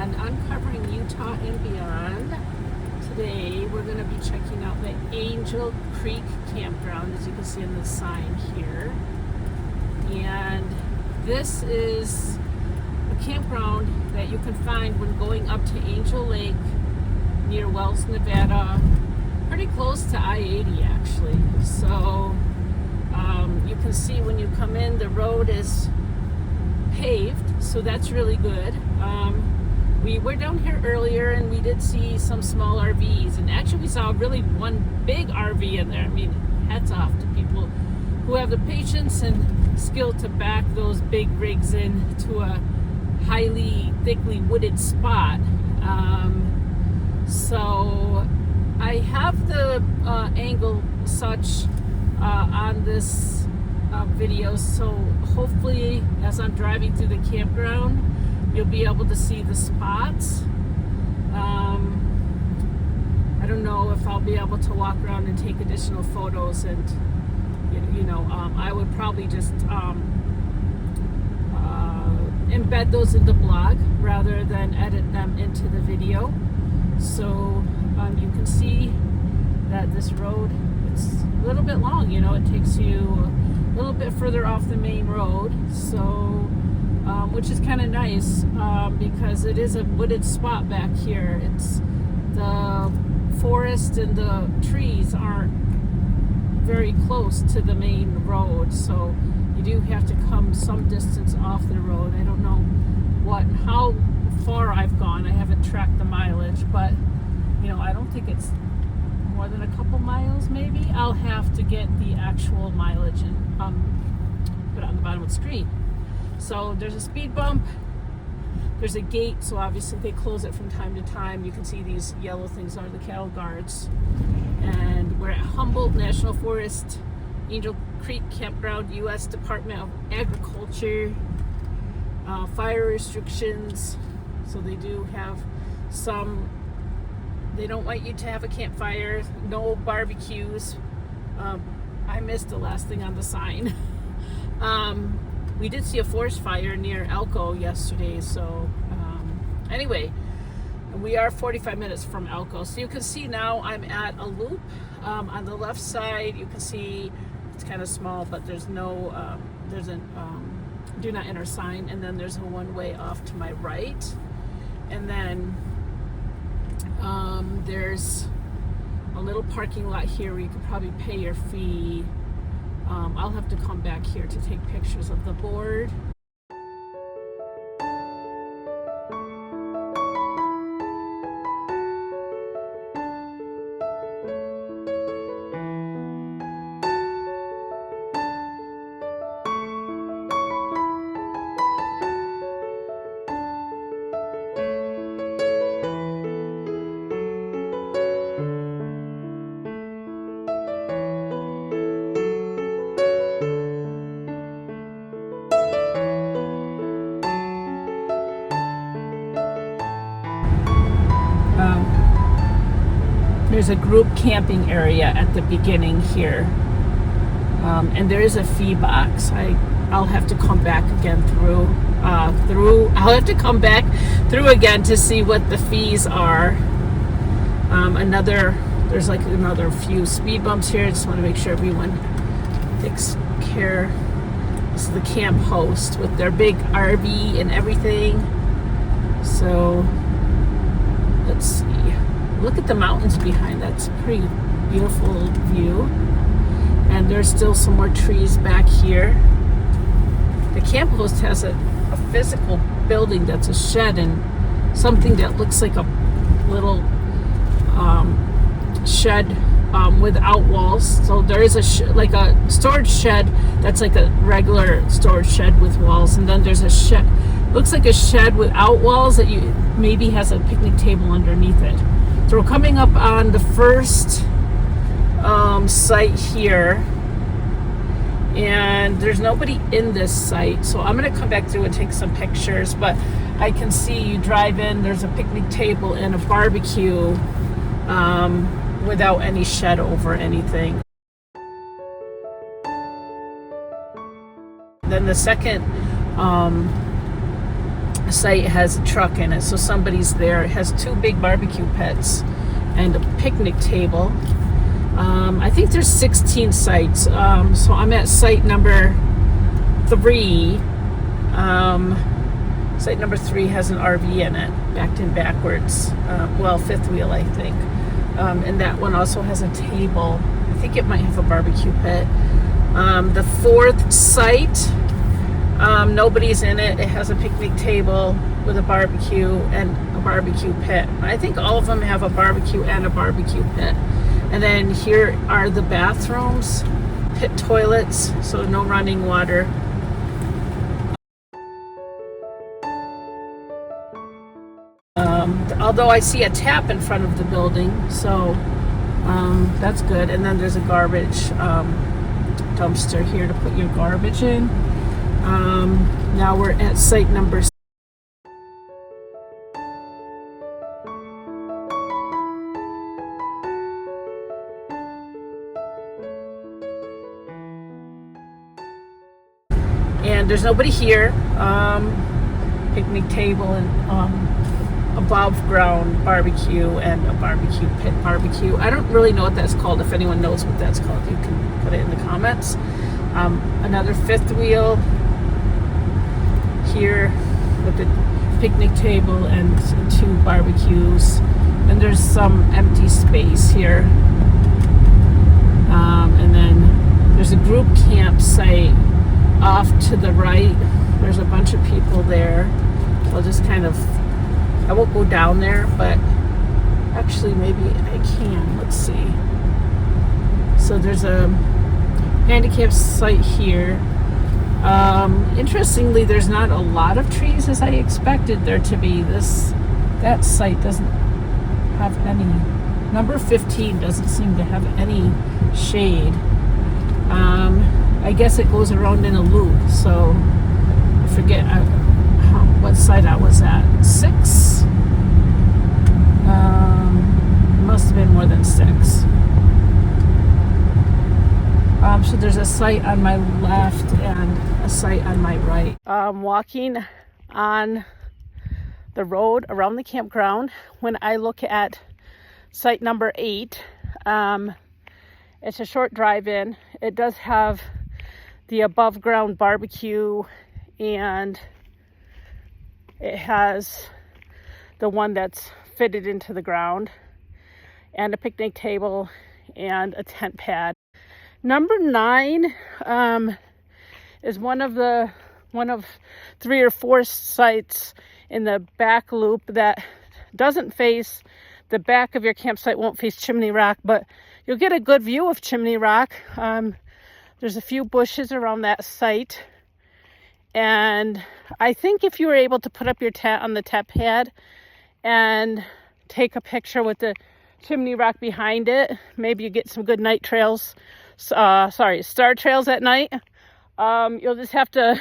on Uncovering Utah and Beyond. Today we're going to be checking out the Angel Creek Campground, as you can see in the sign here. And this is a campground that you can find when going up to Angel Lake near Wells, Nevada, pretty close to I-80 actually. So you can see when you come in, the road is paved, so that's really good. We were down here earlier and we did see some small RVs, and actually we saw really one big RV in there. I mean, hats off to people who have the patience and skill to back those big rigs into a highly thickly wooded spot. So I have the angle such on this video, so hopefully as I'm driving through the campground you'll be able to see the spots. I don't know if I'll be able to walk around and take additional photos, and I would probably just embed those in the blog rather than edit them into the video. So you can see that this road, it's a little bit long, it takes you a little bit further off the main road, so which is kind of nice because it is a wooded spot back here. It's the forest and the trees aren't very close to the main road, so you do have to come some distance off the road. I don't know how far I've gone. I haven't tracked the mileage, but I don't think it's more than a couple miles maybe. I'll have to get the actual mileage and put it on the bottom of the screen. So there's a speed bump, there's a gate, so obviously they close it from time to time. You can see these yellow things are the cattle guards. And we're at Humboldt National Forest, Angel Creek Campground, U.S. Department of Agriculture. Fire restrictions, so they do have some. They don't want you to have a campfire, no barbecues. I missed the last thing on the sign. We did see a forest fire near Elko yesterday, so anyway, we are 45 minutes from Elko. So you can see now I'm at a loop. On the left side, you can see it's kind of small, but there's no, there's a do not enter sign, and then there's a one-way off to my right, and then there's a little parking lot here where you could probably pay your fee. I'll have to come back here to take pictures of the board. There's a group camping area at the beginning here, and there is a fee box. I'll have to come back again I'll have to come back through again to see what the fees are. There's like another few speed bumps here. I just want to make sure everyone takes care. This is the camp host with their big RV and everything. So let's see. Look at the mountains behind. That's a pretty beautiful view. And there's still some more trees back here. The camp host has a physical building that's a shed and something that looks like a little shed without walls. So there is like a storage shed that's like a regular storage shed with walls, and then there's a shed, looks like a shed without walls that maybe has a picnic table underneath it. So we're coming up on the first site here, and there's nobody in this site, so I'm going to come back through and take some pictures. But I can see you drive in, there's a picnic table and a barbecue without any shed over anything. Then the second site has a truck in it, so somebody's there. It has 2 big barbecue pits and a picnic table. I think there's 16 sites, so I'm at site number 3. Site number 3 has an RV in it, backed in backwards. Well, fifth wheel, I think. And that one also has a table. I think it might have a barbecue pit. The 4th site, nobody's in it. It has a picnic table with a barbecue and a barbecue pit. I think all of them have a barbecue and a barbecue pit. And then here are the bathrooms, pit toilets, so no running water. Although I see a tap in front of the building, so that's good. And then there's a garbage dumpster here to put your garbage in. Now we're at site number 6. And there's nobody here. Picnic table and above ground barbecue and a barbecue pit barbecue. I don't really know what that's called. If anyone knows what that's called, you can put it in the comments. Another fifth wheel here with the picnic table and 2 barbecues. And there's some empty space here. And then there's a group campsite off to the right. There's a bunch of people there. I'll just I won't go down there, but actually maybe I can. Let's see. So there's a handicap site here. Interestingly, there's not a lot of trees as I expected there to be. That site doesn't have any. Number 15 doesn't seem to have any shade. I guess it goes around in a loop, so I forget what site I was at. 6? Must have been more than 6. So there's a site on my left and a site on my right. Walking on the road around the campground. When I look at site number 8, it's a short drive-in. It does have the above ground barbecue, and it has the one that's fitted into the ground, and a picnic table and a tent pad. Number 9 is one of 3 or 4 sites in the back loop that doesn't face the back of your campsite, won't face Chimney Rock, but you'll get a good view of Chimney Rock. There's a few bushes around that site, and I think if you were able to put up your tent on the tent pad and take a picture with the Chimney Rock behind it, maybe you get some good night trails. Star trails at night. You'll just have to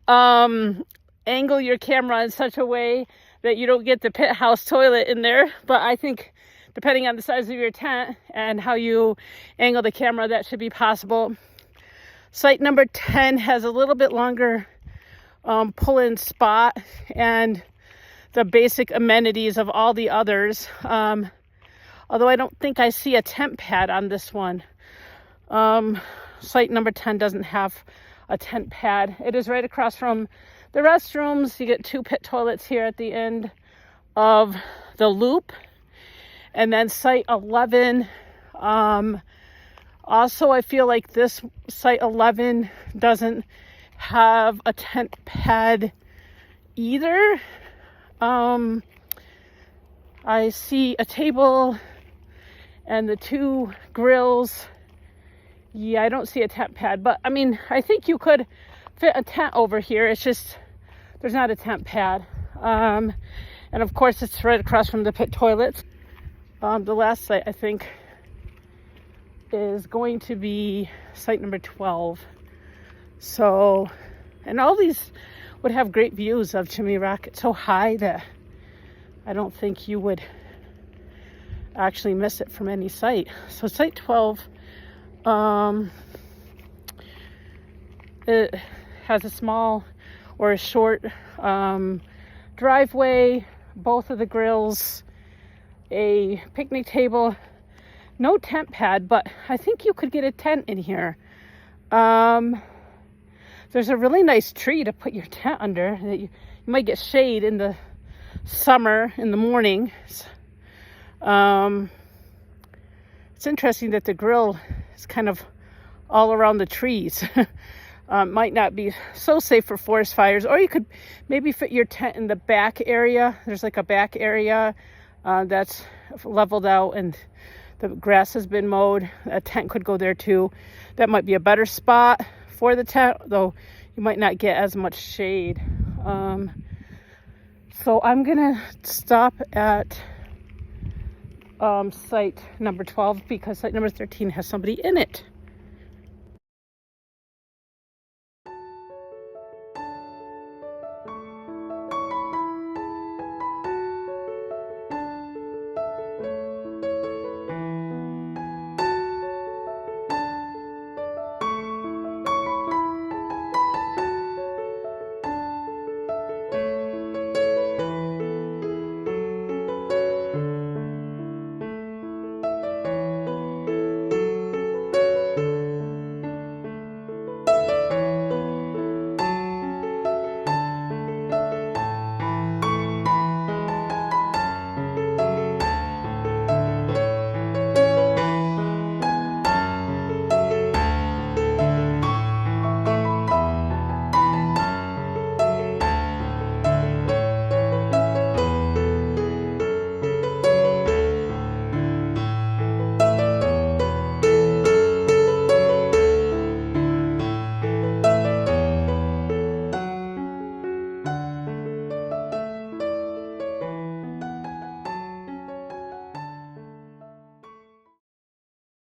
angle your camera in such a way that you don't get the pit house toilet in there. But I think depending on the size of your tent and how you angle the camera, that should be possible. Site number 10 has a little bit longer pull-in spot and the basic amenities of all the others. Although I don't think I see a tent pad on this one. Site number 10 doesn't have a tent pad. It is right across from the restrooms. You get 2 pit toilets here at the end of the loop. And then site 11, also I feel like this site 11 doesn't have a tent pad either. I see a table and the 2 grills. Yeah, I don't see a tent pad, but I mean, I think you could fit a tent over here. It's just, there's not a tent pad. And of course, it's right across from the pit toilets. The last site, I think, is going to be site number 12. So, and all these would have great views of Chimney Rock. It's so high that I don't think you would actually miss it from any site. So site 12, it has a small or a short driveway, both of the grills, a picnic table, no tent pad, but I think you could get a tent in here. There's a really nice tree to put your tent under that you might get shade in the summer in the morning. It's interesting that the grill is kind of all around the trees. Might not be so safe for forest fires, or you could maybe fit your tent in the back area. There's like a back area that's leveled out and the grass has been mowed. A tent could go there too. That might be a better spot for the tent, though you might not get as much shade. So I'm gonna stop at site number 12 because site number 13 has somebody in it.